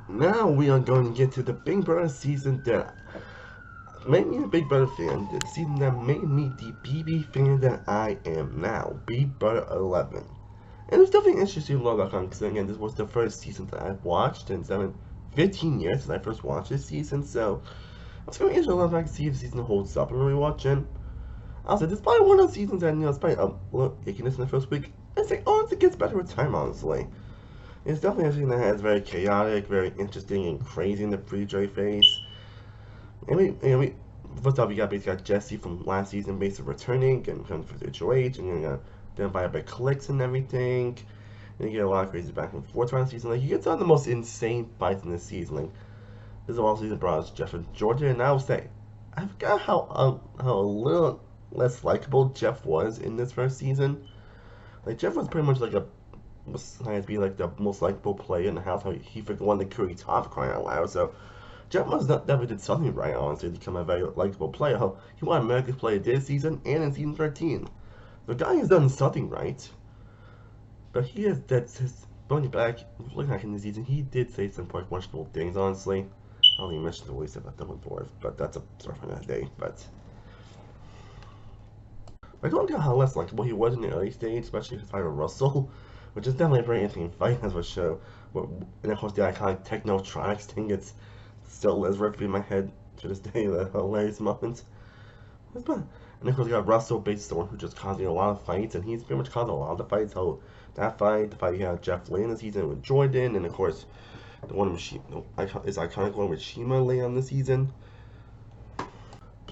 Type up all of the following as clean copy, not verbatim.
Now we are going to get to the Big Brother season that made me a Big Brother fan. The season that made me the BB fan that I am now. Big Brother 11. And it was definitely interesting to learn about because again, this was the first season that I've watched in 15 years since I first watched this season. So it's going to be interesting to learn to see if the season holds up in rewatching. Also, this is probably one of those seasons that, it's probably a little ickiness in the first week. I'd say, honestly, it gets better with time, honestly. It's definitely a season that has very chaotic, very interesting, and crazy in the pre-Dre phase. First off, we got Jesse from last season basically returning and coming for HOH, and you're gonna identify by clicks and everything. And you get a lot of crazy back and forth around the season. Like, you get some of the most insane fights in this season. Like, this is all season brought us Jeff and Georgia, and I will say, I forgot how a little less likable Jeff was in this first season. Like, Jeff was pretty much like was trying to be like the most likable player in the house. How he freaking won the Curry top crying out loud. So Jeff must not never did something right, honestly, to become a very likable player. How he won America's Player this season and in season 13. The guy has done something right, but he has that's his going back looking at him this season. He did say some quite questionable things, honestly. I don't even mention the waste about that one forth, but that's a story for another day. But I don't know how less likable he was in the early stage, especially his fight with Russell, which is definitely a very interesting fight as a show. And of course, the iconic Technotronics thing, it's still lives right in my head to this day, the hilarious moments. It's fun. And of course, you got Russell, basically the one who just causing a lot of fights, and he's pretty much caused a lot of the fights. How that fight, the fight he had Jeff Lane this season with Jordan, and of course, the one with is iconic one with Shima late on the season.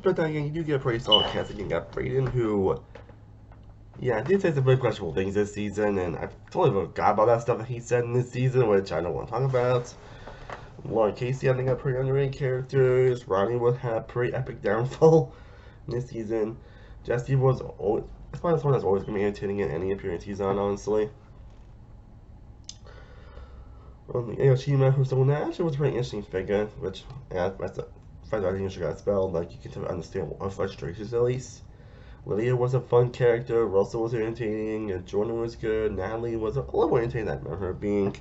But then again, you do get a pretty solid cast. Again, you got Brayden, who, yeah, did say some very questionable things this season, and I totally forgot about that stuff that he said in this season, which I don't want to talk about. Lauren Casey, I think, got pretty underrated characters. Ronnie would have pretty epic downfall in this season. Jesse was always, it's probably someone that's always going to be entertaining in any appearance he's on, honestly. Ayoshima, who's someone that actually was a pretty interesting figure, which, yeah, that's the fact that I think she got spelled, like, you can understand what frustrations at least. Lydia was a fun character, Russell was entertaining, and Jordan was good, Natalie was a little more entertaining than I remember her being.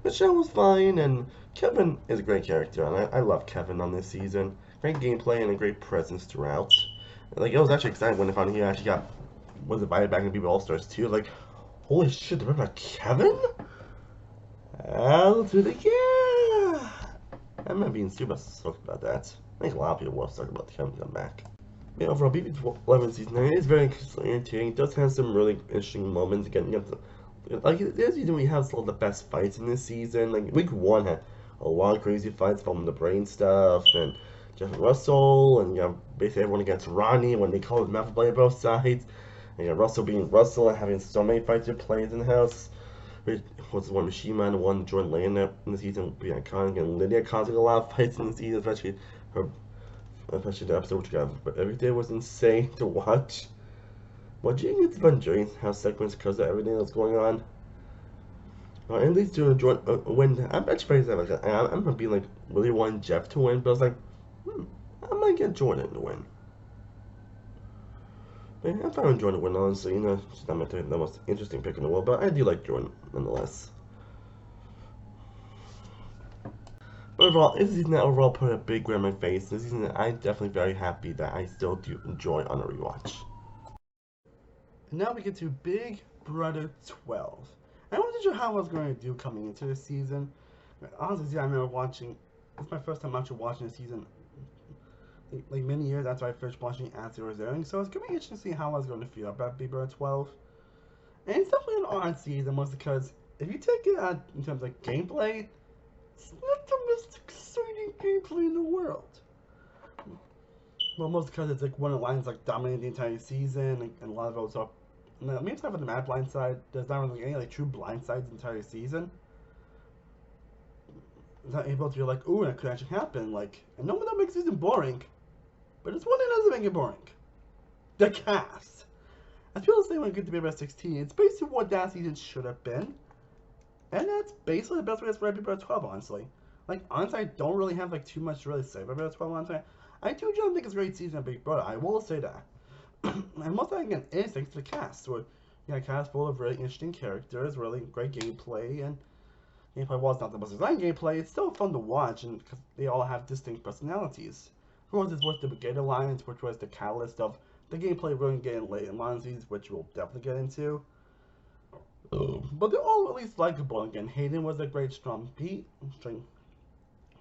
Michelle was fine, and Kevin is a great character, and I love Kevin on this season. Great gameplay and a great presence throughout. Like, it was actually exciting when I found he actually was invited back to People All-Stars too. Like, holy shit, they about Kevin? Hell to the yeah! I remember being super stoked about that. I think a lot of people were stoked about Kevin coming back. Yeah, overall, BB11 season 9 is very entertaining. It does have some really interesting moments. Again, you have to, like, this season we have some of the best fights in this season. Like, week 1 had a lot of crazy fights from the brain stuff and Jeff and Russell, and you know, basically everyone against Ronnie when they called him out for playing both sides. And you know, Russell being Russell and having so many fights with players in the house. Which was one Mishima and one Jordan Lane in the season would be iconic, and Lydia causing a lot of fights in the season, especially the episode which got, but every day was insane to watch. What do you get to enjoying how segments because of everything that's going on? And these two Jordan win. I'm actually pretty sad. I'm gonna be like really wanting Jeff to win, but I was like, I might get Jordan to win. But yeah, I found Jordan to win, honestly. You know, she's not the most interesting pick in the world, but I do like Jordan nonetheless. But overall, this season that overall put a big grin on my face. This season that I'm definitely very happy that I still do enjoy on a rewatch. And now we get to Big Brother 12. I wasn't sure how I was going to do coming into this season. Honestly, I remember watching. It's my first time actually watching the season. Like many years after I finished watching as it was airing, so it's gonna be interesting to see how I was going to feel about Big Brother 12. And it's definitely an odd season, mostly because if you take it out in terms of gameplay, it's not the most exciting gameplay in the world. Well, mostly because it's like one of the lines like dominating the entire season, and a lot of those are. Maybe aside from the mad blind side, there's not really any like true blind sides the entire season. It's not able to be like, ooh, that could actually happen. Like, and no one that makes the season boring, but it's one thing that doesn't make it boring. The cast. I feel the same when I get to Big Brother 16. It's basically what that season should have been. And that's basically the best way to describe Big Brother 12, honestly. Like, honestly, I don't really have, like, too much to really say about Big Brother 12, honestly. I do generally think it's a great season of Big Brother. I will say that. And most of that, again, is thanks to the cast. Where you got a cast full of really interesting characters, really great gameplay, and Gameplay was not the most exciting gameplay, it's still fun to watch and because they all have distinct personalities. Of course, it's with the Brigade Alliance, which was the catalyst of the gameplay really getting late in Monzies, which we'll definitely get into. But they're all at least likable. Again, Hayden was a great strong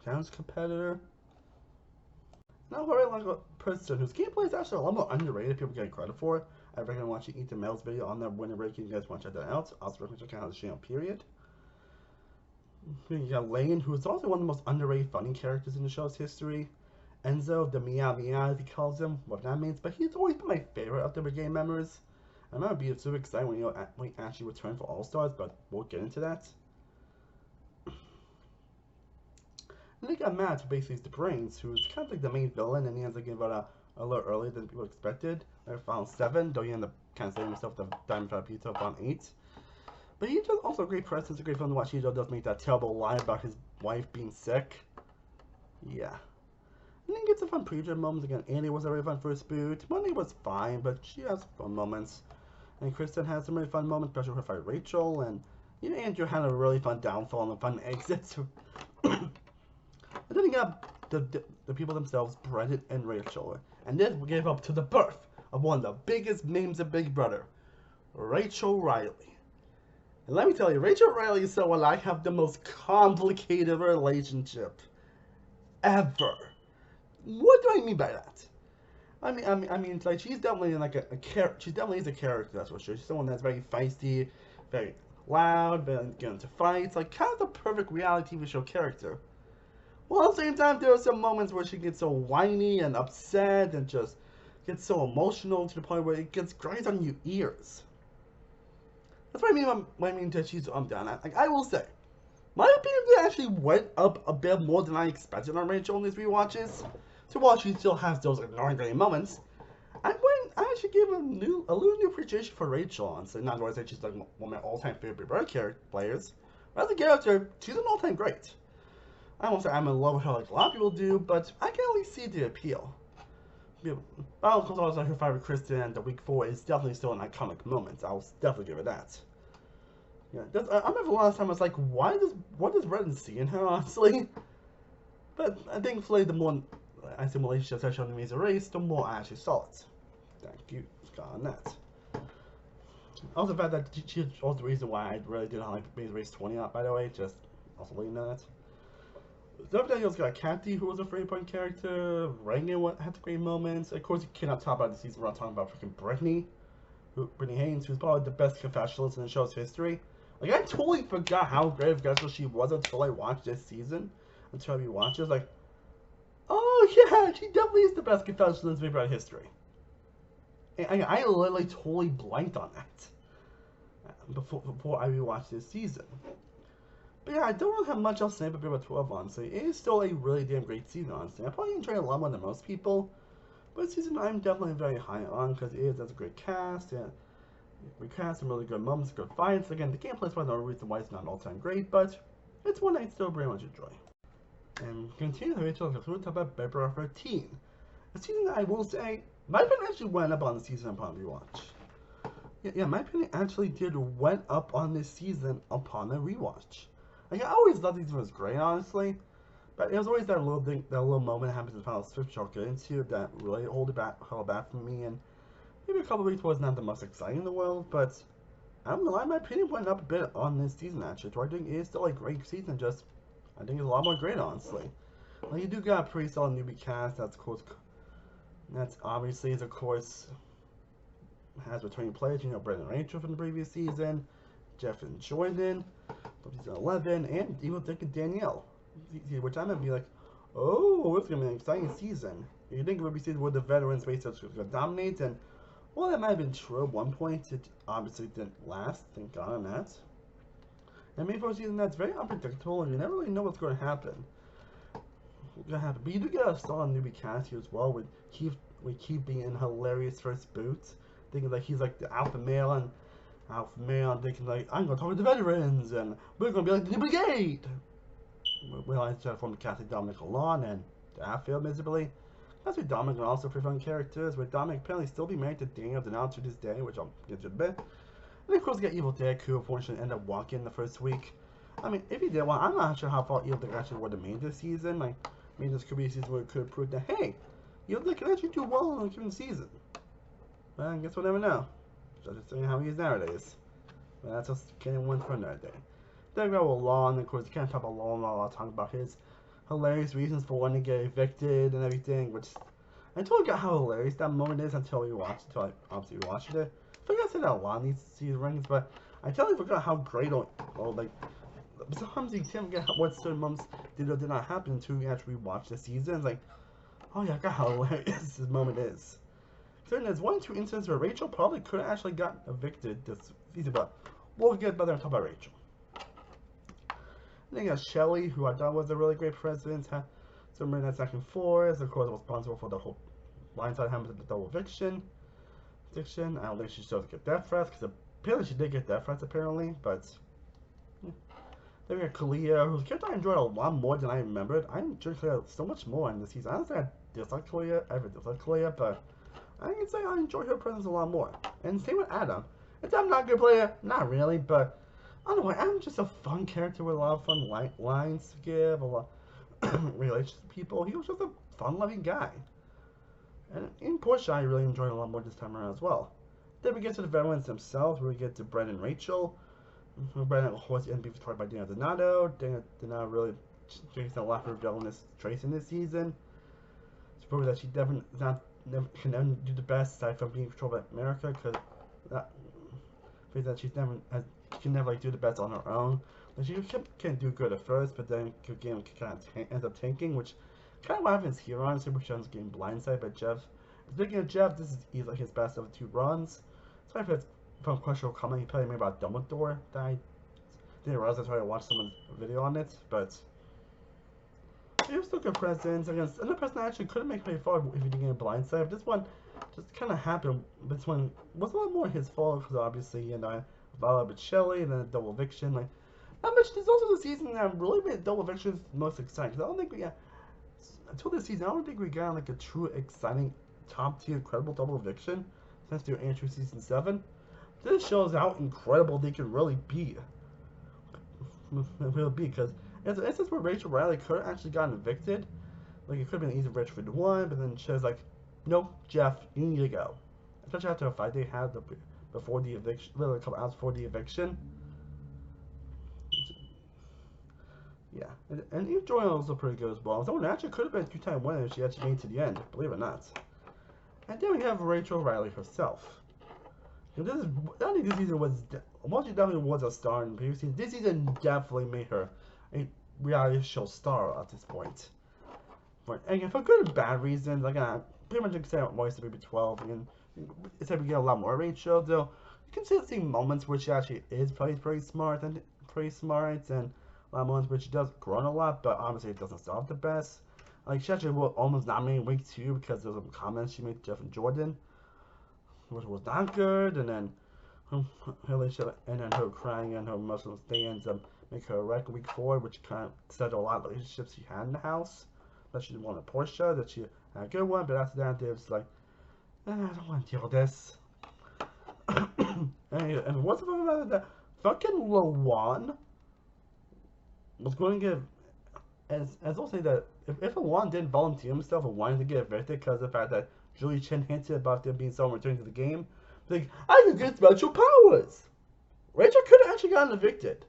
challenge competitor. Not very like a person whose gameplay is actually a lot more underrated. People get credit for it. I recommend watching Ethan Mel's video on their winner ranking. You guys want to check that out. Also recommend checking out the channel. Period. You got Lane, who is also one of the most underrated funny characters in the show's history. Enzo, the Meow Meow, as he calls him, what that means, but he's always been my favorite of the Brigade members. I remember being super excited when he actually returned for All Stars, but we'll get into that. And they got Matt, who basically is the brains, who's kind of like the main villain, and he ends up getting voted out a little earlier than people expected. I found 7, though he ended up kind of saving himself the Diamond Fried Pizza on 8. But he's just also a great presence, a great fun to watch. He does make that terrible lie about his wife being sick. Yeah. And then get some fun pre-jam moments. Again, Annie was a really fun first boot. Money was fine, but she has fun moments. And Kristen has some really fun moments, especially with her fight Rachel. And you know, Andrew had a really fun downfall and a fun exit. And then you got the people themselves, Brendan and Rachel. And this gave up to the birth of one of the biggest names of Big Brother, Rachel Riley. And let me tell you, Rachel Riley is someone I have the most complicated relationship ever. What do I mean by that? I mean, like she's definitely like a character. She definitely is a character. That's for sure. She's someone that's very feisty, very loud, very get into fights. Like kind of the perfect reality TV show character. Well, at the same time, there are some moments where she gets so whiny and upset and just gets so emotional to the point where it grinds on your ears. That's what I mean when I mean that she's down. Like I will say, my opinion actually went up a bit more than I expected on Rachel in these rewatches. So while she still has those annoying great moments, I actually gave a little new appreciation for Rachel. Honestly, not going to say she's like one of my all-time favorite Big Brother players, but as a character, she's an all-time great. I won't say I'm in love with her like a lot of people do, but I can at least see the appeal. Battle of Comes like her fight with Kristen and the week 4 is definitely still an iconic moment. I'll definitely give it that. Yeah, I remember the last time I was like, what does Brendan see in her, honestly? But I think the more I see relationships I shown in Amazing Race, the more I actually saw it. Thank you, Scott, on that. Also, the fact that she's also the reason why I really didn't like Amazing Race 20 out, by the way, just also letting you know that. The other day, you also got Kathy, who was a 3-point character. Reagan had great moments. Of course, you cannot talk about the season without talking about freaking Brittany Haynes, who's probably the best confessionalist in the show's history. Like, I totally forgot how great of a confessional she was until I watched this season. Until I rewatched it, I was like, oh yeah, she definitely is the best confessionalist in Big Brother history. And I literally totally blanked on that before I rewatched this season. But yeah, I don't really have much else to say about Big Brother 12, honestly. It is still a really damn great season, honestly. I probably enjoyed it a lot more than most people. But season I'm definitely very high on because it has a great cast. And we cast some really good moments, good fights. Again, the gameplay is probably the reason why it's not all-time great, but it's one I still very much enjoy. And continue the Rachel, we'll talk about Big Brother 13. A season that I will say, my opinion actually went up on the season upon rewatch. Yeah, my opinion actually went up on this season upon a rewatch. Like, I always thought this was great, honestly. But it was always that little moment that happens in the final switch I'll get into that really held it back from me. And maybe a couple of weeks was not the most exciting in the world, but I'm gonna lie, my opinion went up a bit on this season actually. So I think it is still a great season, just I think it's a lot more great, honestly. Like, you do got a pretty solid newbie cast. That's obviously of course has returning players. You know, Brendan and Rachel from the previous season, Jeff and Jordan from season 11, and even Dick and Danielle. Which I'm gonna be like, oh, it's gonna be an exciting season. You think it would be season where the veterans basically gonna dominate, and well, that might have been true at one point. It obviously didn't last. Thank God on that. And maybe for a season that's very unpredictable, and you never really know what's going to happen. But you do get a solid newbie cast here as well, with Keith being in hilarious first boots, thinking like he's like the alpha male, and thinking like, I'm gonna talk to the veterans, and we're gonna be like the brigade. We like to form the Catholic Dominic Alon, and that failed miserably. That's with Dominic and also pretty fun characters, with Dominic apparently still be married to Daniel Denal to this day, which I'll get to in a bit. And of course, we got Evil Dick, who unfortunately ended up walking the first week. I mean, if he did well, I'm not sure how far Eel actually would have made this season. Like, maybe this could be a season where it could prove that, hey, Eel can actually do well in a given season. But I guess we'll never know. Just saying how he is nowadays. But that's just getting one for another day. Then we go with Law, and of course, you can't talk about Law and Law talking about his hilarious reasons for wanting to get evicted and everything, which I totally got how hilarious that moment is until we watched, until I obviously watched it. I think I said that a lot in these seasons, but I totally forgot how great, like, sometimes you can't get what certain moments did or did not happen until you actually watch the season. It's like, oh yeah, I got how hilarious this moment is. So there's 1 or 2 instances where Rachel probably could have actually got evicted this season, but we'll get better and talk about Rachel. And then you got Shelly, who I thought was a really great president. Some that second floor is of course responsible for the whole blindside happened with the double eviction. I don't think she should get death threats because apparently she did get death threats apparently, but yeah. Then we got Kalia, whose character I enjoyed a lot more than I remembered. I enjoyed Kalia so much more in this season. I don't think I dislike Kalia, ever dislike Kalia, but I can say I enjoy her presence a lot more. And same with Adam. Is Adam not a good player? Not really, but I don't know. Adam's just a fun character with a lot of fun lines to give, a lot relations to people. He was just a fun-loving guy. And in Portia, I really enjoyed a lot more this time around as well. Then we get to the veterans themselves, where we get to Brent and Rachel. Brent, of course, ends being destroyed by Dana Donato. Dana Donato really takes a lot of her villainous traits in this season. To prove that she definitely can never do the best aside from being controlled by America, because that means that she can never like do the best on her own. Like, she can do good at first, but then the game kind of ends up tanking, which kind of what happens here, honestly, which ends up getting blindsided by Jeff. Speaking of Jeff, this is easily his best of the 2 runs. Sorry if it's from questionable comment he probably made about Dumbledore that I didn't realize until I watched someone's video on it, but he was still good presence against another person that actually couldn't make very far if he didn't get blindsided. This one just kind of happened, but this one was a lot more his fault because obviously, you know, followed with Shelly and then a double eviction. Like, not much. There's also the season that really made double evictions most exciting. Because I don't think we got until this season. I don't think we got like a true exciting top tier credible double eviction since they're entering season 7. This shows how incredible they can really be. Because it's an instance where Rachel Riley could have actually gotten evicted. Like, it could have been easy for Richard 1, but then she was like, nope, Jeff, you need to go. Especially after a fight they had before the eviction, literally a couple hours before the eviction. Yeah, and Eve Joy was also pretty good as well. Someone actually could have been a 2-time winner if she actually made it to the end, believe it or not. And then we have Rachel Riley herself. And I think this season she definitely was a star in the previous season. This season definitely made her a reality show star at this point. But again, for good and bad reasons, like I pretty much except Voice of Baby 12, and except we get a lot more Rachel, though you can still see moments where she actually is pretty smart, and a lot of moments where she does grow a lot, but obviously it doesn't start the best. Like, she actually was almost nominated week 2 because there was some comments she made to Jeff and Jordan, which was not good, and then her crying and her emotional stands make her a wreck week 4, which kind of said a lot of relationships she had in the house. That she didn't want a Portia, that she had a good one, but after that, it was like, I don't want to deal with this. and what's the problem about that? Fucking Lawan was going to give, as I'll say that, if Lawan didn't volunteer himself and wanted to get evicted because of the fact that Julie Chen hinted about there being someone returning to the game, like, I can get special powers! Rachel could have actually gotten evicted.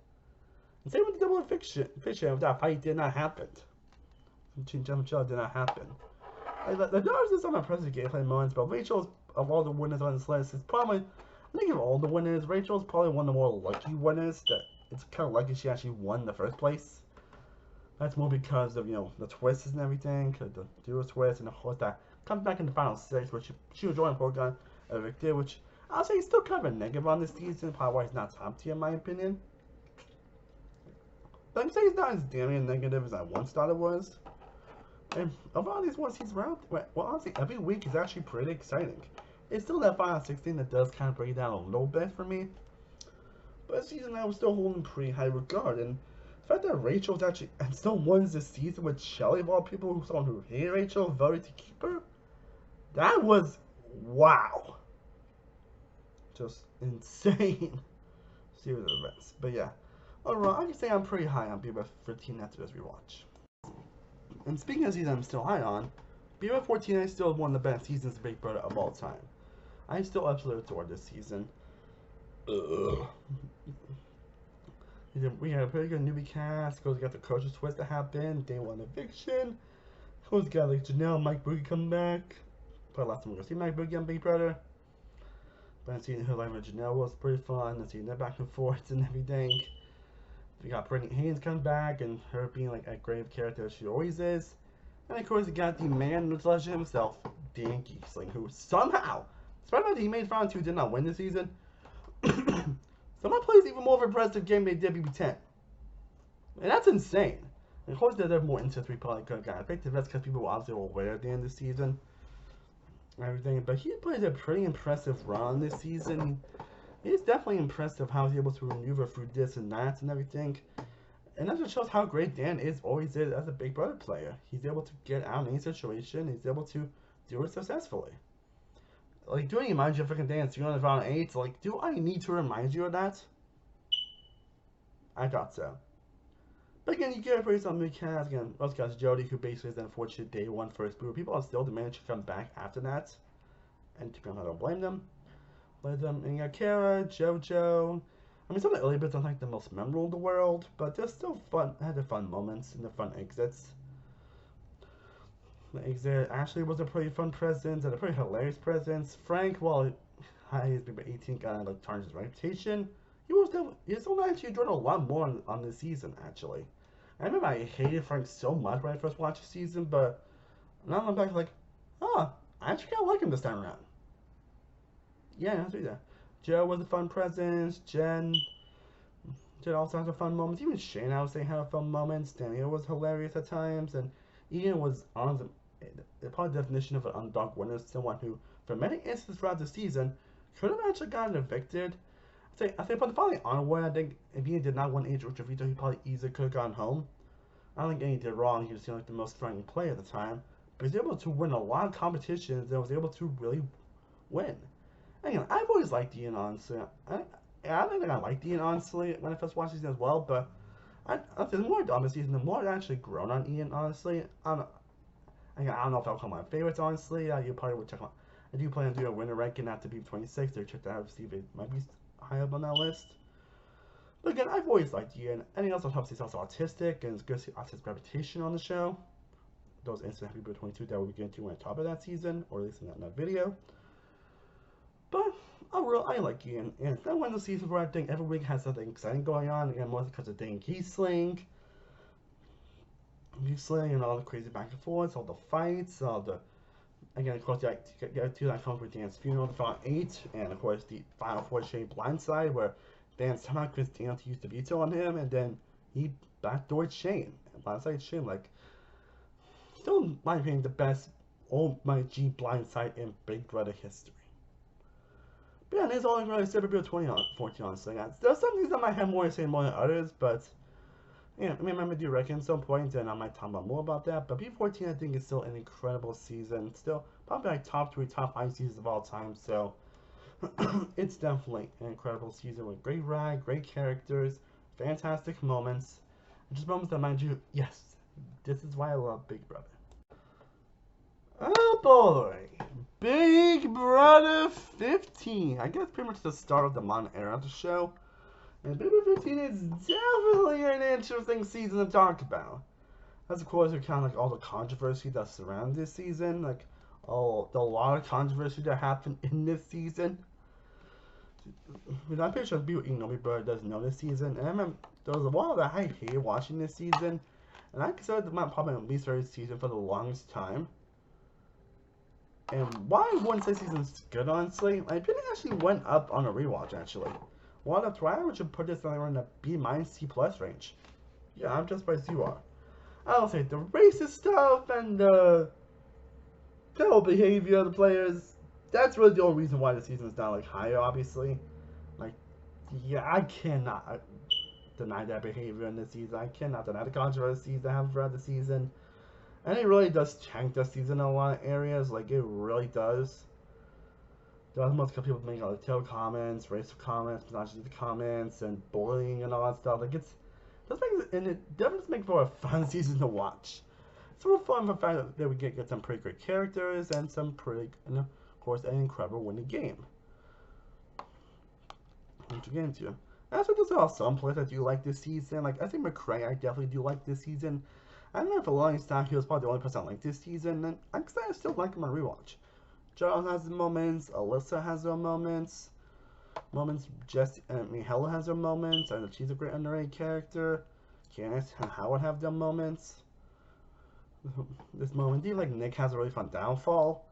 And same with the double eviction, if that fight did not happen. Jeff and Michelle did not happen. Like, there are some impressive gameplay moments, but Rachel's, of all the winners on this list, is probably, I think of all the winners, Rachel's probably one of the more lucky winners, that it's kind of lucky she actually won in the first place. That's more because of, you know, the twists and everything, because the dual twist, and of course that comes back in the final 6, which she was joining Porygon evicted, which I'll say is still kind of a negative on this season, probably why he's not top tier in my opinion. But I'm saying he's not as damning negative as I once thought it was. And of all these ones he's around, well, honestly, every week is actually pretty exciting. It's still that final 16 that does kind of break down a little bit for me. But this season I was still holding pretty high regard, and the fact that Rachel's actually, and still wins this season with Shelly of all people, someone who hated Rachel, voted to keep her, that was, wow. Just insane series of events. But yeah, Overall, I can say I'm pretty high on Big Brother 13 after this rewatch. And speaking of seasons I'm still high on, Big Brother 14 is still one of the best seasons of Big Brother of all time. I still absolutely adore this season. Ugh. We had a pretty good newbie cast. Goes got the coach's twist that happened. Day one eviction. Goes got like Janelle, Mike Boogie come back. Probably last time we're gonna see Mike Boogie on Big Brother. But seeing her life with Janelle was pretty fun. And seeing that back and forth and everything. We got Brittany Haynes come back and her being like a grave character as she always is. And of course, we got the man who's legend himself, Dan Giesling, who somehow, despite the fact that he made Final 2 did not win this season, somehow plays even more of an impressive game than they did BB10. And that's insane. And of course, they're more into 3 probably could have gotten picked. That's because people were obviously aware at the end of the season. And everything. But he plays a pretty impressive run this season. It's definitely impressive how he's able to maneuver through this and that and everything. And that just shows how great Dan always is as a Big Brother player. He's able to get out of any situation. He's able to do it successfully. Like, do I remind you of freaking dance? You're on round 8. Like, do I need to remind you of that? I thought so. But again, you get a pretty solid cast. Again, also got Jody, who basically is the unfortunate day one first boo. People are still demanding to come back after that. And to be honest, I don't blame them. And you got Kara, JoJo. I mean, some of the early bits aren't like the most memorable in the world, but they're still fun. Had their fun moments and their fun exits. The exit Ashley was a pretty fun presence and a pretty hilarious presence. Frank, while he's been 18, kind of like tarnished his reputation. He still actually enjoyed a lot more on this season. Actually, I remember I hated Frank so much when I first watched the season, but now I'm back like, oh, I actually kind of like him this time around. Yeah, that's right. Joe was a fun presence. Jen also has a fun moments. Even Shane, I would say, had fun moments. Daniel was hilarious at times, and Ian was on the probably definition of an underdog winner, someone who, for many instances throughout the season, could have actually gotten evicted. I think probably onward. I think if Ian did not win Age of Vito, he probably easily could have gone home. I don't think anything did wrong. He was like the most threatening player at the time, but he was able to win a lot of competitions and was able to really win. Anyway, I've always liked Ian, honestly. I don't think I liked Ian, honestly, when I first watched the season as well, but the more I on the season, the more I've actually grown on Ian, honestly. I don't know if I'll call my favorites, honestly. You probably would check out. I do plan to do a winner ranking after beat 26 to check that out to see if it might be high up on that list. But again, I've always liked Ian, and he also helps he's also autistic, and it's good to see autistic reputation on the show. Those incidents Happy Birthday 22 that we'll get into on top of that season, or at least in that video. But overall, I like Ian, and it's not one of the seasons where I think every week has something exciting going on, and mostly because of Dan Giesling and all the crazy back and forth, all the fights, again, of course, you got two that comes with Dan's funeral, the final 8, and of course the final 4 Shane Blindside, where Dan somehow convinced Dan to use the veto on him, and then he backdoored Shane. And Blindside Shane, like, still in my opinion, the best Almighty G Blindside in Big Brother history. But yeah, that's all I'm really say about 2014, honestly. There's some things I might have more to say more than others, but yeah, I mean, I might do reckon at some point, and I might talk about more about that. But B14, I think, is still an incredible season. Still, probably like top 3, top 5 seasons of all time. So, it's definitely an incredible season with great ride, great characters, fantastic moments, and just moments that remind you, yes, this is why I love Big Brother. Oh boy, Big Brother 15. I guess pretty much the start of the modern era of the show. And Big Brother 15 is definitely an interesting season to talk about. As of course, we count like all the controversy that surrounds this season, like a lot of controversy that happened in this season. I'm pretty sure people Big Brother doesn't know this season. And I remember there was a while that I hated watching this season, and I considered my probably my least favorite season for the longest time. And why I wouldn't say season's good, honestly, my opinion actually went up on a rewatch, actually. Well, that's why I would put this somewhere in the B- C+ range. Yeah, I'm just as you are. I don't say the racist stuff and the terrible behavior of the players, that's really the only reason why the season is not like higher, obviously. Like, yeah, I cannot deny that behavior in this season. I cannot deny the controversies that happen throughout the season. And it really does tank the season in a lot of areas, like it really does. There was most people making like tail comments, racial comments, misogynistic comments, and bullying and all that stuff. Like it does make for a fun season to watch. It's real fun for the fact that we get some pretty great characters and some pretty, and of course, an incredible winning game. What you get into? As for there's also some players I do like this season. Like I think McCray, I definitely do like this season. I don't know if a long time he was probably the only person I like this season, and I'm excited I still like him on rewatch. Charles has his moments, Alyssa has her moments. Hella has her moments, and she's a great underrated character. Candace and Howard have their moments. This moment, do you like Nick has a really fun downfall?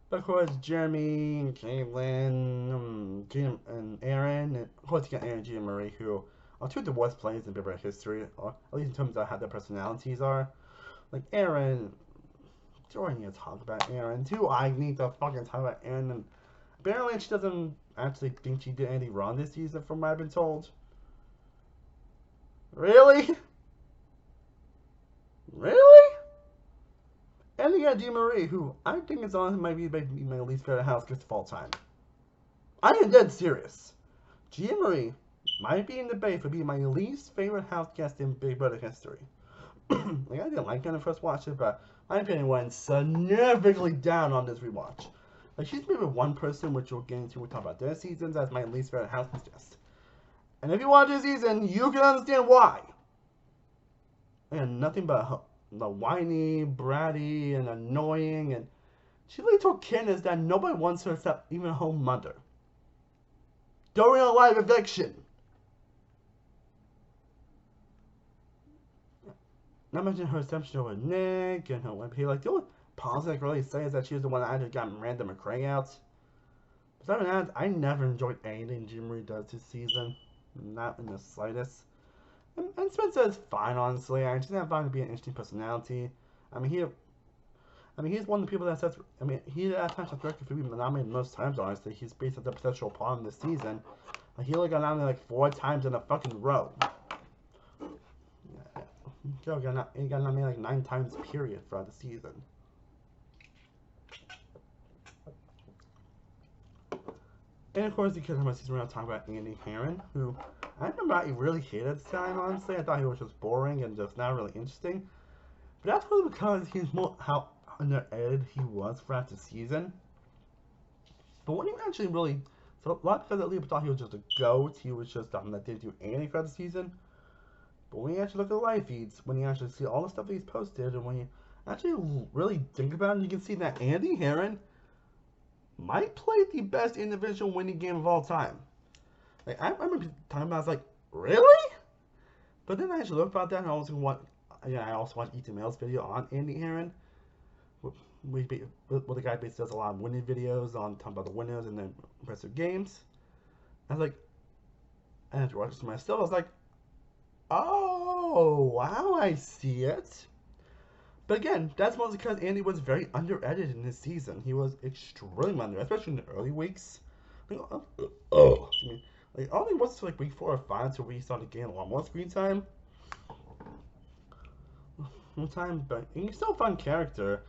But of course, Jeremy, and Caitlin, Gina, and Aaron, and of course you got Aaron, Gina, and Marie, who are two of the worst players in Big Brother history, or at least in terms of how their personalities are. Like Aaron, do I need to talk about Aaron? Do I need to fucking talk about Aaron? And apparently she doesn't actually think she did anything wrong this season, from what I've been told. Really? Really? And you got Marie, who I think is honestly might be my least favorite house guest of all time. I am dead serious. Marie might be in debate for being my least favorite house guest in Big Brother history. Like I didn't like her when I first watched it, but my opinion went significantly down on this rewatch. Like she's maybe one person, which we'll get into. We'll talk about their seasons as my least favorite house guest. And if you watch this season, you can understand why. And nothing but the whiny, bratty, and annoying, and she literally told Candace that nobody wants her except even her mother. During a live eviction. Not mention her reception with Nick and her MP. Like the only positive I can really say is that she was the one that actually got Miranda McCray out. Besides that, I never enjoyed anything Jim Marie does this season. Not in the slightest. And Spencer is fine, honestly. I just have found him to be an interesting personality. I mean, he's one of the people that says. I mean, he at times director for being nominated most times. Honestly, he's based on the potential problem this season. Like, he only got nominated like 4 times in a fucking row. He got nominated like 9 times period throughout the season. And of course, because of my season, we're going to talk about Andy Herron, who I remember I really hated at the time, honestly. I thought he was just boring and just not really interesting. But that's really because he's more how under-edited he was throughout the season. But when he actually really... So a lot of people thought he was just a goat. He was just something that didn't do anything throughout the season. But when you actually look at the live feeds, when you actually see all the stuff that he's posted, and when you actually really think about it, you can see that Andy Herron might play the best individual winning game of all time. Like, I remember talking about it, I was like, really? But then I actually looked about that, and I also watched Ethan Mail's video on Andy Herron. Where the guy basically does a lot of winning videos on talking about the winners and then impressive games. I was like, and after watching it myself, I was like, oh, wow, I see it. But again, that's mostly because Andy was very under-edited in this season. He was extremely under, especially in the early weeks. Like, like only once like week 4 or 5 until we started getting a lot more screen time. But he's still a fun character.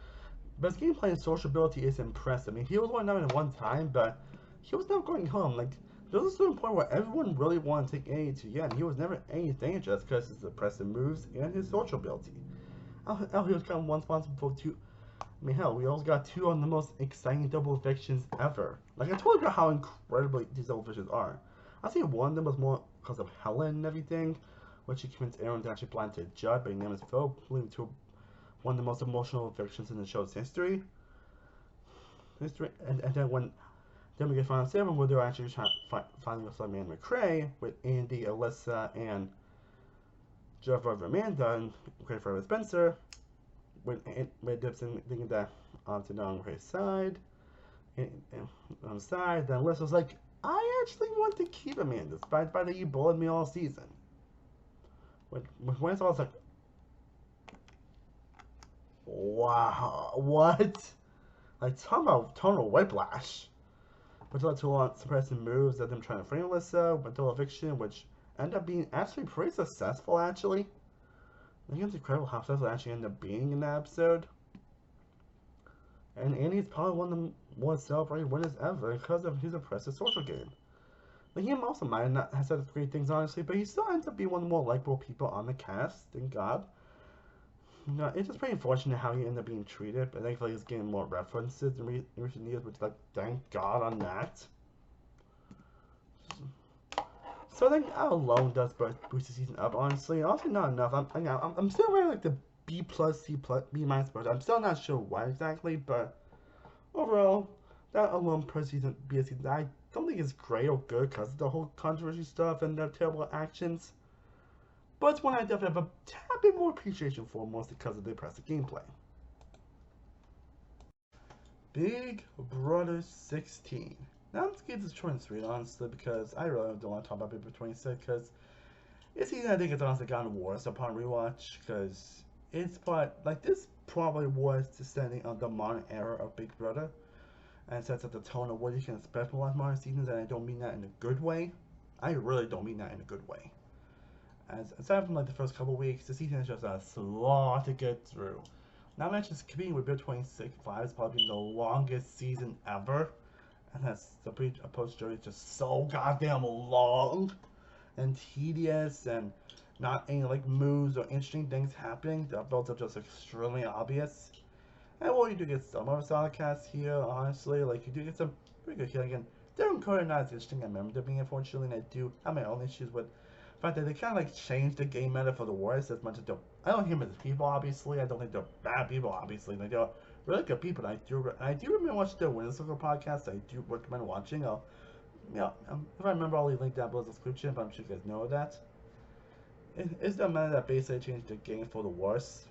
But his gameplay and sociability is impressive. I mean, he was only nominated 1 time, but he was never going home. Like, there was a certain point where everyone really wanted to take Andy to the end. He was never anything just because his impressive moves and his sociability. He was kind of one responsible for 2. I mean, hell, we also got 2 on the most exciting double evictions ever. Like, I told you about how incredibly these double evictions are. I think one of them was more because of Helen and everything, which she convinced Aaron to actually blind to Judd, but name is Phil, leading to one of the most emotional evictions in the show's history. And then we get Final 7, where they're actually finding a man McCray with Andy, Alyssa, and Jeff over Amanda, and McCray for Spencer, with Dibson thinking that to on McCray's side, and on the side, then Alyssa was like, I actually want to keep Amanda, despite the fact that you bullied me all season. When Wednesday, I was like, wow, what? Like, talking about tonal whiplash. Which led to a lot of suppressing moves of them trying to frame Alyssa, until eviction, which ended up being actually pretty successful, actually. I think it's incredible how successful it actually ended up being in that episode. And Andy's probably one of the more celebrated winners ever because of his impressive social game. Like, he also might not have said great things, honestly, but he still ends up being one of the more likable people on the cast. Thank God. No, it's just pretty unfortunate how he ended up being treated, but thankfully he's getting more references in recent years, which, like, thank God on that. So I think that alone does boost the season up, honestly. Also, not enough. I'm still wearing, like, the B plus, C plus, B minus, but I'm still not sure why exactly, but overall, that alone per season, be a season I don't think is great or good because of the whole controversy stuff and the terrible actions. But it's one I definitely have a tad bit more appreciation for, mostly because of the impressive gameplay. Big Brother 16. Now let's get this short and sweet, honestly, because I really don't want to talk about Big Brother 26, because it's season I think it's honestly gotten worse upon rewatch, because this probably was descending on the modern era of Big Brother, and sets up the tone of what you can expect from a lot of modern seasons, and I don't mean that in a good way. I really don't mean that in a good way. As aside from like the first couple weeks, the season is just a slog to get through. Not mentioned competing with Big 26.5 is probably the longest season ever, and that's the post story is just so goddamn long and tedious, and not any like moves or interesting things happening. The builds up just extremely obvious. And well, you do get some of a solid cast here, honestly. Like, you do get some pretty good killing. And Darren Carter not as interesting. I remember them being, unfortunately, and I do have my own issues with the fact that they kind of like changed the game meta for the worst as much as they're. I don't hear them as people, obviously. I don't think they're bad people, obviously. Like, they're really good people. And I do remember watching their Winner Circle podcast. I do recommend watching. If I remember, I'll leave a link down below in the description, but I'm sure you guys know that. It's the meta that basically changed the game for the worse.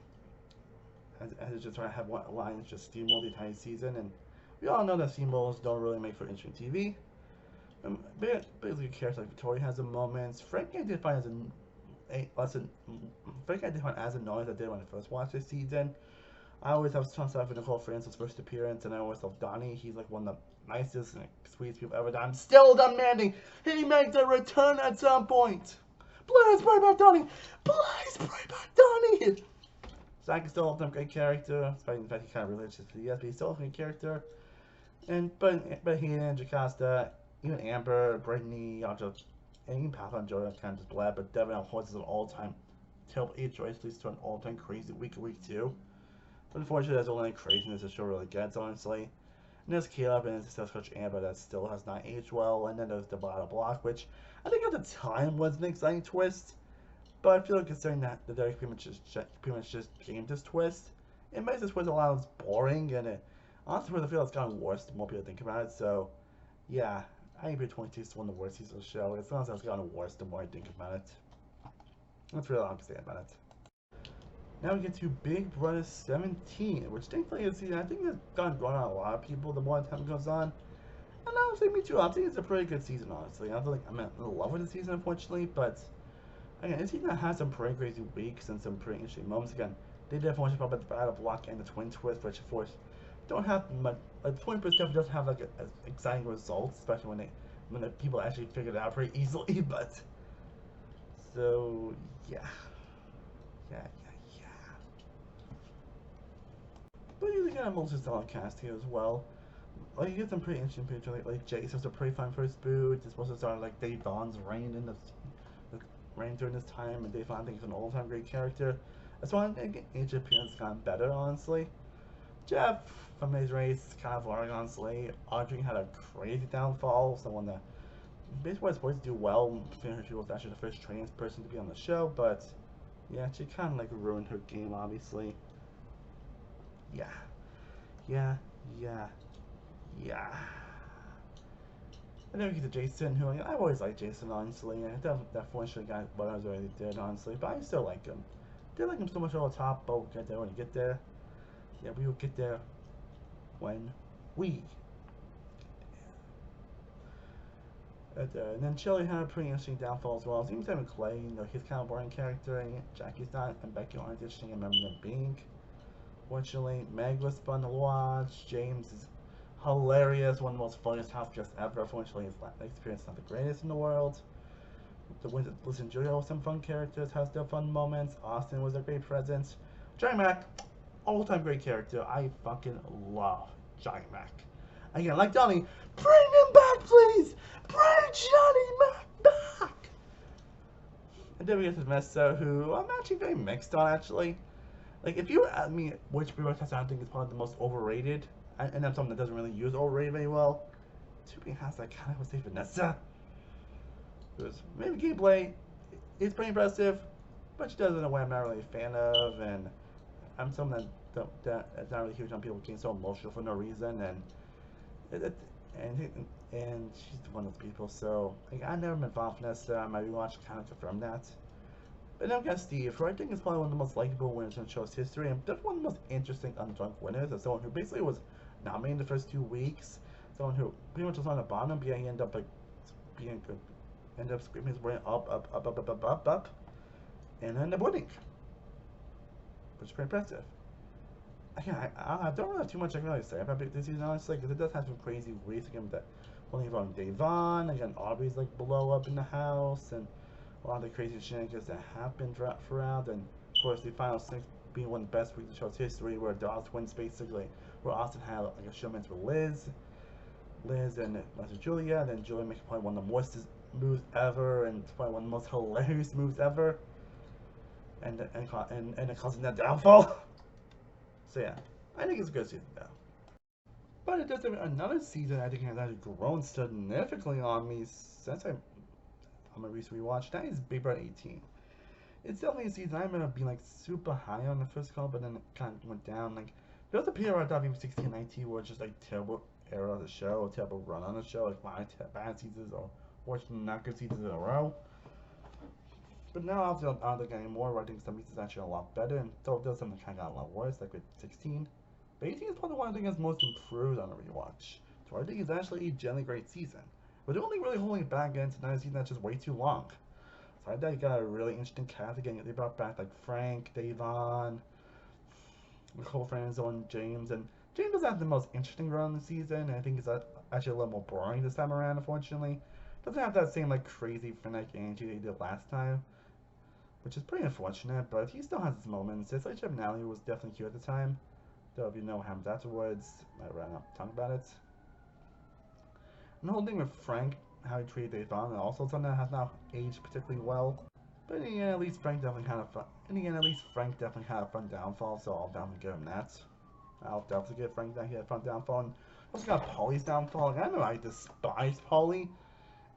As it's just trying to have one line just steamroll the entire season, and we all know that steamrolls don't really make for interesting TV. Basically, characters like Victoria has a moments. Frankie I did find Frankie I did find as annoying as I did when I first watched this season. I always have some stuff with Nicole Francis' first appearance, and I always love Donnie. He's like one of the nicest and sweetest people ever. I'm still demanding he makes a return at some point. Please pray about Donnie. Please pray about Donnie. Zach is still a great character, despite the fact he kind of religious to the yes, but he's still a great character. But he and Jocasta, even Amber, Brittany, and even Pathfinder and Jordan kind of just bled, but Devin Horse is an all-time terrible 8 choice, leads to an all-time crazy week 2. But unfortunately, that's only craziness the show really gets, honestly. And there's Caleb and his sales coach Amber that still has not aged well, and then there's the bottom block, which I think at the time was an exciting twist. But I feel like considering that the Derek pretty much just changed this twist, it makes this twist a lot less boring, and it honestly I feel it's gotten worse the more people think about it. So yeah, I think Big 22 is one of the worst seasons of the show. It's honestly it's gotten worse the more I think about it. That's really all I can say about it. Now we get to Big Brother 17, which thankfully is I think has gotten on a lot of people the more time goes on. And honestly, me too. I think it's a pretty good season, honestly. I don't think I'm in love with the season, unfortunately, but again, this season has some pretty crazy weeks and some pretty interesting moments. Again, they did unfortunately probably the battle block and the twin twist, which of course don't have much. Like the twin twist definitely doesn't have like exciting results, especially when the people actually figured it out pretty easily. But so yeah. But you get a multi-solid cast here as well. Like you get some pretty interesting pictures. Like Jace was a pretty fun first boot. It's supposed to start like Dave Vaughn's reign in the reign during this time, and Dave Vaughn I think is an all-time great character. That's why I think each appearance has gotten better, honestly. Jeff from his race, kind of boring, honestly. Audrey had a crazy downfall. Someone that basically was supposed to do well. She was actually the first trans person to be on the show, but yeah, she kind of like ruined her game, obviously. Yeah. And then we get to Jason, who I've always liked Jason, honestly. I definitely should have got what I was already did, honestly. But I still like him. I did like him so much over the top, but we'll get there when we get there. Yeah, we will get there when we get there. And then Chili had a pretty interesting downfall as well. It seems to have Clay, he's kind of a boring character, and Jackie's not, and Becky aren't interesting. I remember them being. Fortunately, Meg was fun to watch. James is hilarious, one of the most funniest house guests ever. Unfortunately, his experience is not the greatest in the world. The ones that listen to Joey some fun characters, has their fun moments. Austin was a great presence. Jerry Mack, all-time great character. I fucking love Johnny Mac. Again, like Johnny, bring him back, please! Bring Johnny Mac back! And then we get to Vanessa, who I'm actually very mixed on, actually. Like, if you ask me which Big Brother I think is probably the most overrated, and I'm someone that doesn't really use overrated very well, to be honest, I kind of would say Vanessa. Because maybe gameplay is pretty impressive, but she does it in a way I'm not really a fan of, and I'm someone that's not really huge on people getting so emotional for no reason, and she's one of those people. So like, I've never been fond of Vanessa. My rewatch kind of confirmed that. But now we got Steve, who I think is probably one of the most likable winners in the show's history, and definitely one of the most interesting undrunk winners, as someone who basically was nominated the first 2 weeks, someone who pretty much was on the bottom, but yeah, he ended up like being good, ended up screaming his way up, and ended up winning, which is pretty impressive. Again, I don't really have too much I can really say about this season, honestly, because it does have some crazy weeks again that only involving Davon, again, Aubrey's like blow up in the house, and a lot of the crazy shenanigans that happened throughout, and of course the final 6 being one of the best weeks in the show's history, where Dawes wins basically, where Austin had like a showman's with Liz and Julia, and then Julia making probably one of the worst moves ever, and probably one of the most hilarious moves ever, and causing that downfall. So yeah, I think it's a good season though. But it does have another season I think has actually grown significantly on me since I'm a recent rewatch. That is Big Brother 18. It's definitely a season I remember being like super high on the first call, but then it kind of went down. Like there was a period where I thought maybe 16, 19 were just like terrible era of the show, terrible run on the show, like bad seasons or not good seasons in a row. But now after getting more, I think some seasons actually a lot better, and though there's some that kind of got a lot worse, like with 16. But 18 is probably one I think that's most improved on a rewatch. So I think it's actually a generally great season. But they're only really holding it back against another season that's just way too long. So I think you got a really interesting cast again. They brought back like Frank, Davon, Nicole Franzo, James, and James doesn't have the most interesting run of the season, and I think it's actually a little more boring this time around, unfortunately. Doesn't have that same like crazy frenetic energy they did last time, which is pretty unfortunate, but he still has his moments. His relationship with Natalie was definitely cute at the time, though if you know what happens afterwards, I ran out of talking about it. And the whole thing with Frank, how he treated Davon, and also something that has not aged particularly well. But in the end, at least Frank definitely had a fun. In the end, at least Frank definitely had a fun downfall, so I'll definitely give him that. I'll definitely give Frank that he had a fun downfall. And also got Polly's downfall. Like, I know I despised Polly,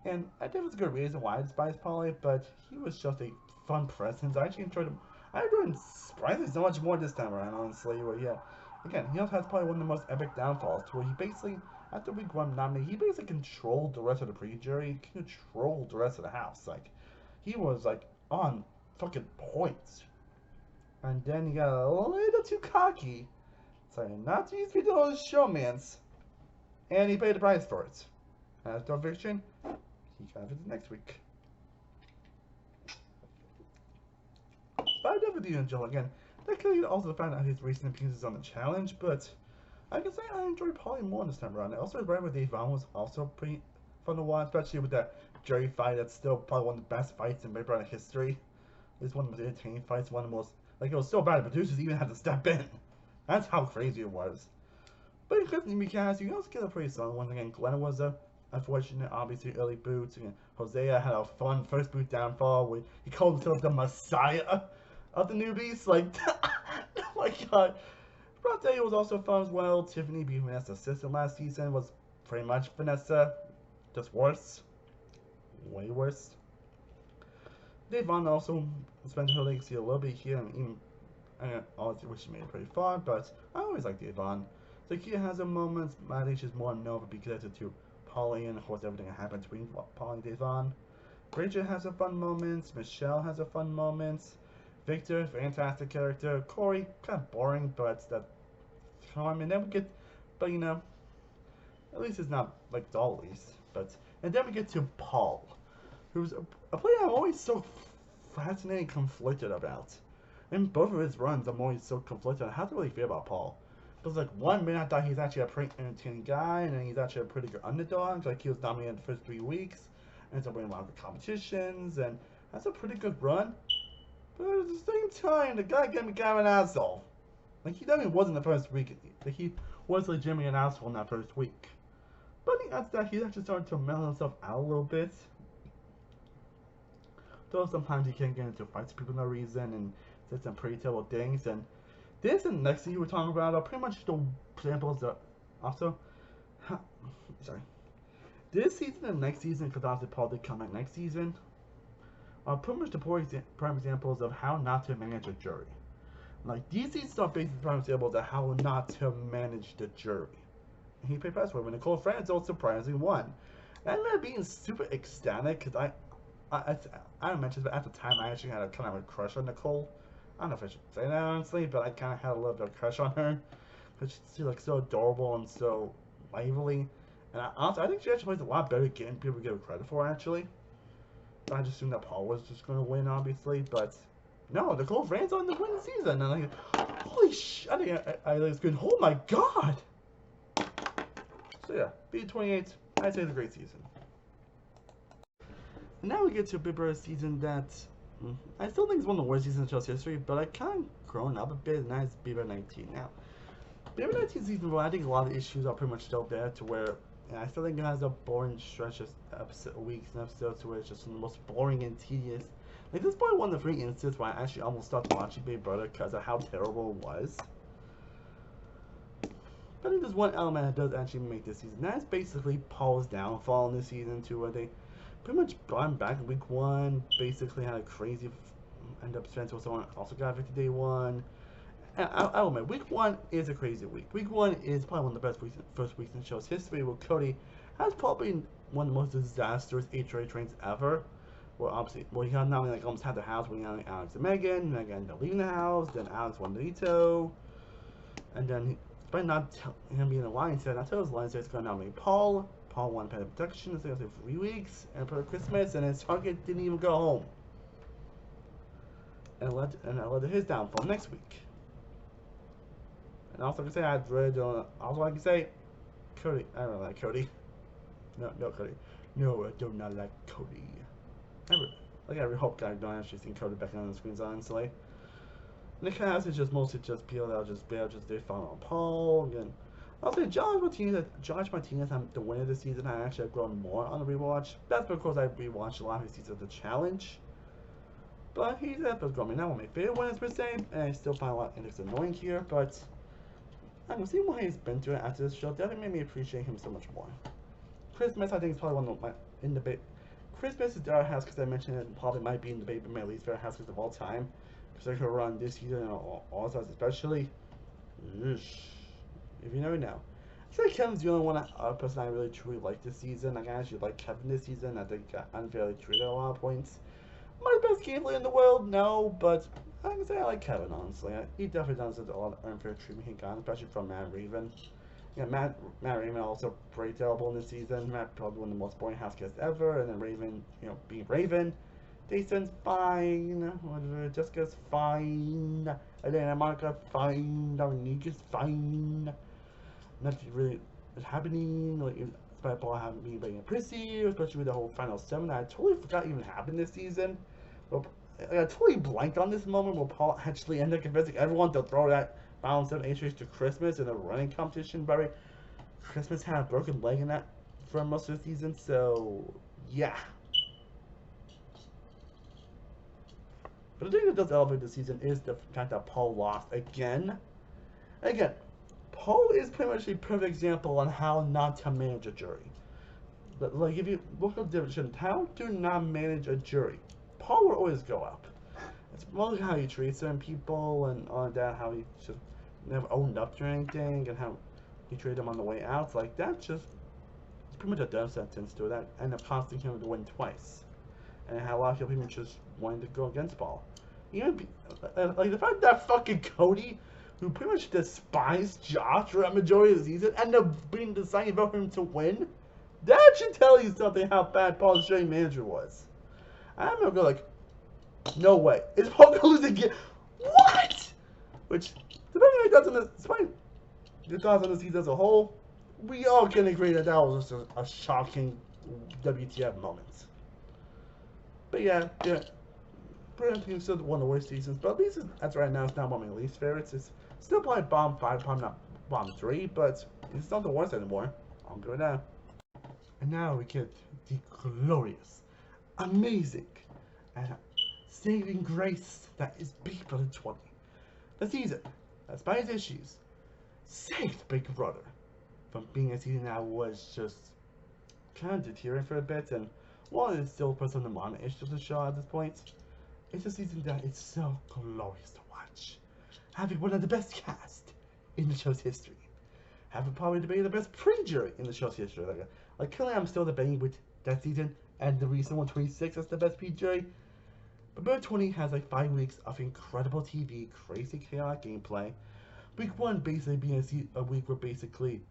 and I think it's a good reason why I despise Polly, but he was just a fun presence. I actually enjoyed him. I enjoyed him surprisingly so much more this time around, honestly. Where yeah, again, he also has probably one of the most epic downfalls, to where he basically, after week 1 nominee, he basically controlled the rest of the pre-jury, controlled the rest of the house. Like, he was like on fucking points. And then he got a little too cocky, saying not to use people as showmans, and he paid the price for it. After eviction, he got it next week. But I definitely enjoy again. That could also find out his recent appearances on the challenge, but I can say I enjoyed Polly more this time around. Also, right with Davon was also pretty fun to watch, especially with that jury fight. That's still probably one of the best fights in Big Brother history. It's one of the most entertaining fights, one of the most, like, it was so bad the producers even had to step in. That's how crazy it was. But in Christmas recast, you also get a pretty solid one. Again, Glenn was a unfortunate, obviously, early boot. Again, Hosea had a fun first boot downfall where he called himself the messiah of the newbies. Like, oh my god. Brate was also fun as well. Tiffany being Vanessa's assistant last season was pretty much Vanessa, just worse. Way worse. Davon also spent her legacy a little bit here, and even I honestly wish she made it pretty far, but I always like Davon. Zakia has her moments, but I think she's more known because of to Polly and of course everything that happened between Polly and Davon. Bridget has her fun moments, Michelle has her fun moments, Victor, fantastic character, Corey, kind of boring, but that charm, and then we get, but you know, at least it's not like dull at least, but, and then we get to Paul, who's a player I'm always so fascinated and conflicted about. In both of his runs, I'm always so conflicted on how to really feel about Paul. Because, like, 1 minute I thought he's actually a pretty entertaining guy, and then he's actually a pretty good underdog. Like, he was nominated the first 3 weeks, and ends up winning a lot of the competitions, and that's a pretty good run. But at the same time, the guy can be kind of an asshole. Like, he definitely wasn't the first week. Like, he was legitimately an asshole in that first week. But I think after that, he's actually starting to mellow himself out a little bit. Though sometimes he can get into fights with people for no reason and says some pretty terrible things. And this and next thing you were talking about are pretty much the examples that also. Sorry. This season and next season, because obviously Paul did come back next season, are pretty much the prime examples of how not to manage a jury. Like, these seasons are basically prime examples of how not to manage the jury. And he played best for when Nicole Franzo surprisingly won. And I remember being super ecstatic because I don't mention, but at the time I actually had a kind of a crush on Nicole. I don't know if I should say that honestly, but I kind of had a little bit of a crush on her because she's like so adorable and so lively. And honestly, I think she actually plays a lot better getting people to give her credit for actually. But I just assumed that Paul was just going to win, obviously. But no, Nicole Franzo in the winning season, and I'm like, holy shit! I think I was good. Oh my god! So yeah, B28, I'd say it's a great season. And now we get to a Big Brother season that I still think is one of the worst seasons in show's history, but I kind of grown up a bit, and that's Big Brother 19 now. Big Brother 19 season, well, I think a lot of the issues are pretty much still there to where I still think it has a boring stretch of weeks and episodes to where it's just the most boring and tedious. Like, this is probably one of the three instances where I actually almost stopped watching Big Brother because of how terrible it was. But I think there's one element that does actually make this season. That's basically Paul's downfall in this season too, where they pretty much brought him back in week 1, basically had a crazy end up spending with someone also got evicted day 1. And I'll admit, week 1 is a crazy week. Week 1 is probably one of the best first weeks in the show's history, where Cody has probably one of the most disastrous HOA trains ever. Well, obviously, he had not only like almost had the house when Alex and Megan ended up leaving the house, then Alex won the veto, and then despite not him being a alliance set, I told his alliance it's going to nominate Paul. Paul won pet protection, so it was 3 weeks, and for Christmas, and his target didn't even go home. And it led to his downfall next week. And also, I can say I really don't. Also, I can say, Cody. I don't like Cody. No, Cody. No, I do not like Cody. I really hope I don't actually see Cody back on the screens, honestly. And the cast is just mostly just people that are just they follow on Paul. And I'll say Josh Martinez, I'm the winner this season. I actually have grown more on the rewatch. That's because I rewatched a lot of his seasons of the challenge. But he's not one of my favorite winners per se, and I still find a lot of index annoying here, but I can see what he's been through after this show. Definitely made me appreciate him so much more. Christmas, I think, is probably one of my in debate. Christmas is our house because I mentioned it probably might be in debate, but my least favorite house of all time. Because I could run this season and all stars especially. If you never know. I feel like Kevin's the only person I really truly like this season. Like, I actually like Kevin this season. I think got unfairly treated at a lot of points. My best gameplay in the world, no, but I can say I like Kevin, honestly. He definitely does a lot of unfair treatment he got, especially from Matt Raven. Yeah, Matt Raven also pretty terrible in this season. Matt probably one of the most boring house guests ever, and then Raven, being Raven. Jason's fine, Jessica's fine, and then Monica fine, Dominique fine. Nothing really is happening, like, despite Paul having been being prissy, especially with the whole final 7 that I totally forgot even happened this season. Well, I totally blanked on this moment where Paul actually ended up convincing everyone to throw that final 7 entries to Christmas in a running competition. By the way, Christmas had a broken leg in that for most of the season, so yeah. But the thing that does elevate the season is the fact that Paul lost again. Again, Paul is pretty much a perfect example on how not to manage a jury. But, like, if you look at the definition, how to not manage a jury, Paul will always go up. It's mostly how he treats certain people and all that, how he just never owned up to anything, and how he treated them on the way out. Like, that just, it's pretty much a death sentence to it. That ended up costing him to win twice. And how a lot of people just wanted to go against Paul. Even, like, the fact that fucking Cody, who pretty much despised Josh for a majority of the season, ended up being deciding about him to win. That should tell you something how bad Paul's jury manager was. I'm gonna go like, no way. Is Paul gonna lose again? What? Which, depending on your thoughts on this, despite your thoughts on the season as a whole, we all can agree that that was just a shocking WTF moment. But yeah. Apparently, it's still one of the worst seasons, but at least as right now, it's not one of my least favorites. It's still probably bottom 5, probably not bottom 3, but it's not the worst anymore. I'll go with that. And now we get the glorious, amazing, and saving grace that is Big Brother 20. The season, despite its issues, saved Big Brother from being a season that was just kind of deteriorating for a bit, and while it still puts on the minor issues of the show at this point, it's a season that is so glorious to watch. Having one of the best cast in the show's history. Having probably debated the best pre-jury in the show's history. Like currently I'm still debating with that season and the recent one 26 as the best pre-jury. But Brother 20 has like 5 weeks of incredible TV, crazy chaotic gameplay. Week 1 basically being a week where basically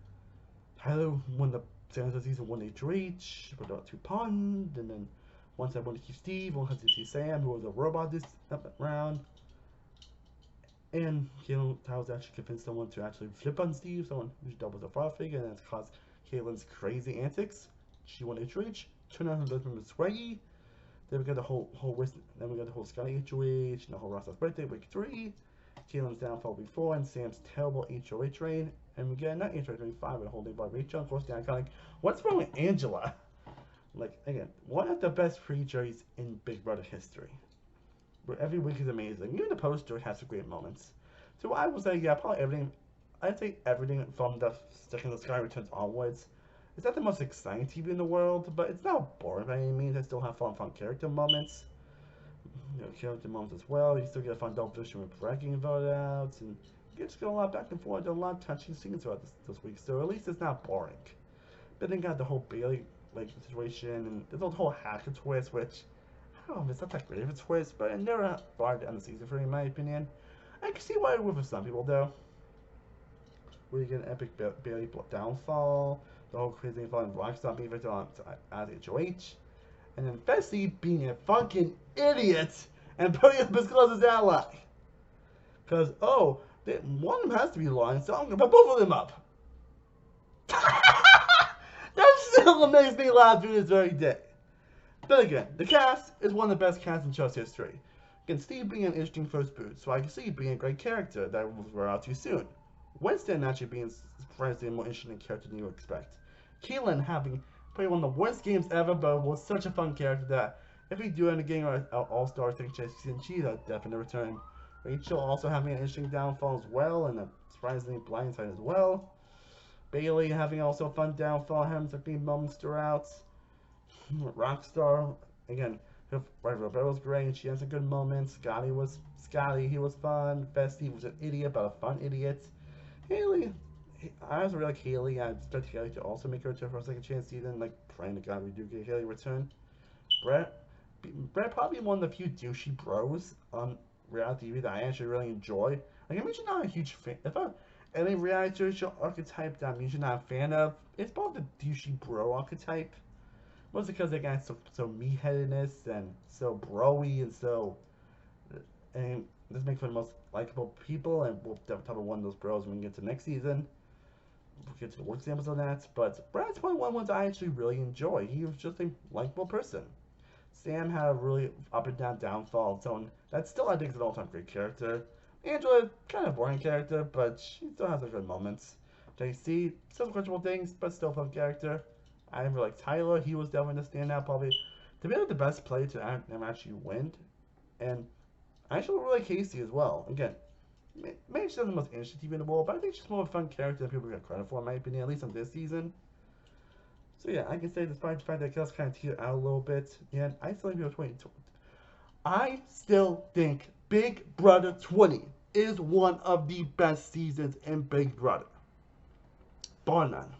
Tyler won the season 1 H with about 2 pawns, and then once I wanted to keep Steve, one had to see Sam, who was a robot this round. And Caitlin was actually convinced someone to actually flip on Steve, someone who doubles a father figure, and it's caused Caitlin's crazy antics. She won HOH, turned out her husband was Swaggy. Then we got the whole Scotty HOH, and the whole Ross's birthday, week 3. Caitlin's downfall, week 4, and Sam's terrible HOH reign. And we get not HOH reign 5, but a whole day by Rachel. Of course, the iconic, what's wrong with Angela? Like, again, one of the best pre-juries in Big Brother history. Where every week is amazing. Even the poster has some great moments. So I would say, yeah, probably everything. I'd say everything from the Second the Sky Returns onwards. It's not the most exciting TV in the world, but it's not boring by any means. I still have fun character moments. Character moments as well. You still get a fun double vision with bragging vote outs, and you just get a lot back and forth, a lot of touching scenes throughout this week. So at least it's not boring. But then got the whole Bailey situation, and there's a whole hacker twist, which I don't know, it's not that great of a twist, but it never far to end the season for me, in my opinion. I can see why it would for some people though. Where you get an epic Bailey downfall, the whole crazy falling Rockstar being victim as HOH, and then Fessy being a fucking idiot and putting up his closest ally. Because, oh, one of them has to be lying, so I'm gonna put both of them up. That still makes me laugh to this very day. But again, the cast is one of the best casts in show's history. Again, Steve being an interesting first boot, so I can see being a great character that will wear out too soon. Winston actually being surprisingly a more interesting character than you would expect. Caitlin having played one of the worst games ever, but was such a fun character that if we do end up getting our All-Star thing season, she's a definite return. Rachel also having an interesting downfall as well, and a surprisingly blindside as well. Bailey having also a fun downfall, having some big moments throughout. Rockstar, again, her Roberta was great, she has some good moments. Scotty, he was fun. Fessy was an idiot, but a fun idiot. Haley, I also really like Haley. I expect Haley to also make her return for a second chance season, like praying to God we do get Haley return. Brett probably one of the few douchey bros on reality TV that I actually really enjoy. Like I'm usually not a huge fan. If any reality show archetype that I'm usually not a fan of, it's probably the douchey bro archetype. Mostly because they got so meatheadedness and so bro-y and this makes for the most likable people, and we'll definitely talk about one of those bros when we get to next season. We'll get to the work examples of that, but Brad's probably one of the ones I actually really enjoy. He was just a likable person. Sam had a really up and down downfall, so that still I think is an all-time great character. Angela, kind of boring character, but she still has some good moments. JC, still questionable things, but still fun character. I really like Tyler. He was definitely the standout, probably to be the best player to actually win. And I actually really like Casey as well. Again, maybe she's not the most interesting TV in the world, but I think she's more of a fun character than people get credit for, in my opinion, at least on this season. So yeah, I can say despite the fact that Kels kind of teetered out a little bit, and I still think 20. I still think Big Brother 20 is one of the best seasons in Big Brother. Bar none.